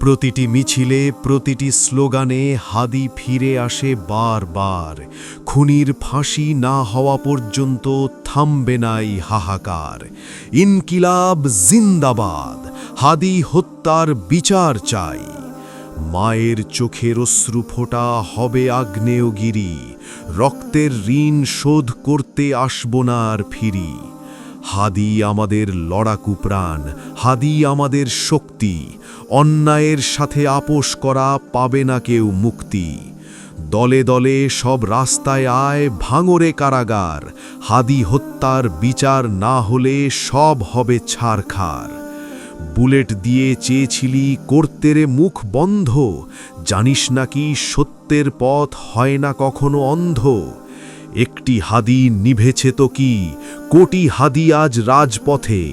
প্রতিটি মিছিলে, প্রতিটি স্লোগানে হাদি ফিরে আসে বারবার। খুনির ফাঁসি না হওয়া পর্যন্ত থামবে না এই হাহাকার। ইনকিলাব জিন্দাবাদ, হাদি হত্যার বিচার চাই। মায়ের চোখের অশ্রু ফোঁটা হবে আগ্নেয়গিরি, রক্তের ঋণ শোধ করতে আসব না আর ফিরি। হাদি আমাদের লড়াকু প্রাণ, হাদি আমাদের শক্তি। অন্যায়ের সাথে আপোষ করা পাবে না কেউ মুক্তি। দলে দলে সব রাস্তায় আয়, ভাঙরে কারাগার। হাদি হত্যার বিচার না হলে সব হবে ছারখার। বুলেট দিয়ে চেয়েছিলি করতে রে মুখ বন্ধ, জানিস নাকি সত্যের পথ হয় না কখনো অন্ধ। একটি হাদি নিভেছে তো কি, কোটি হাদি আজ রাজপথে।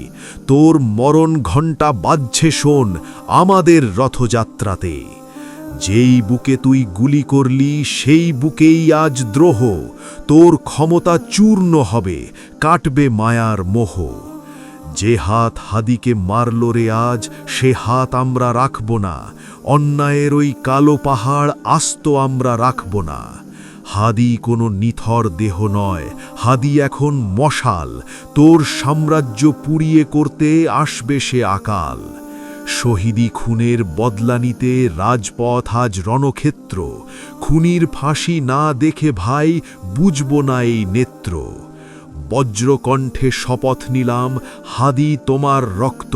তোর মরণ ঘণ্টা বাজছে শোন আমাদের রথযাত্রাতে। যেই বুকে তুই গুলি করলি সেই বুকেই আজ দ্রোহ। তোর ক্ষমতা চূর্ণ হবে, কাটবে মায়ার মোহ। যে হাত হাদিকে মারল রে আজ, সে হাত আমরা রাখব না। অন্যায়ের ওই কালো পাহাড় আস্ত আমরা রাখব না। হাদি কোনো নিথর দেহ নয়, হাদি এখন মশাল। তোর সাম্রাজ্য পুড়িয়ে করতে আসবে সে আকাল। শহীদি খুনের বদলা নিতে রাজপথ আজ রণক্ষেত্র। খুনির ফাঁসি না দেখে ভাই বুঝব না এই নেত্র। বজ্রকণ্ঠে শপথ নিলাম, হাদি তোমার রক্ত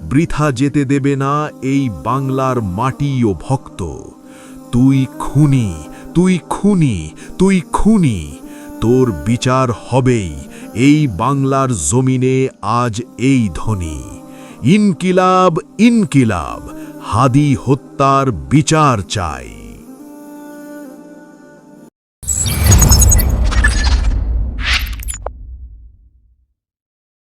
বৃথা যেতে দেবে না এই বাংলার মাটি ও ভক্ত। তুই খুনি, তুই খুনি, তুই খুনি, তোর বিচার হবেই এই বাংলার জমিনে আজ এই ধ্বনি। ইনকিলাব, ইনকিলাব, হাদি হত্যার বিচার চাই।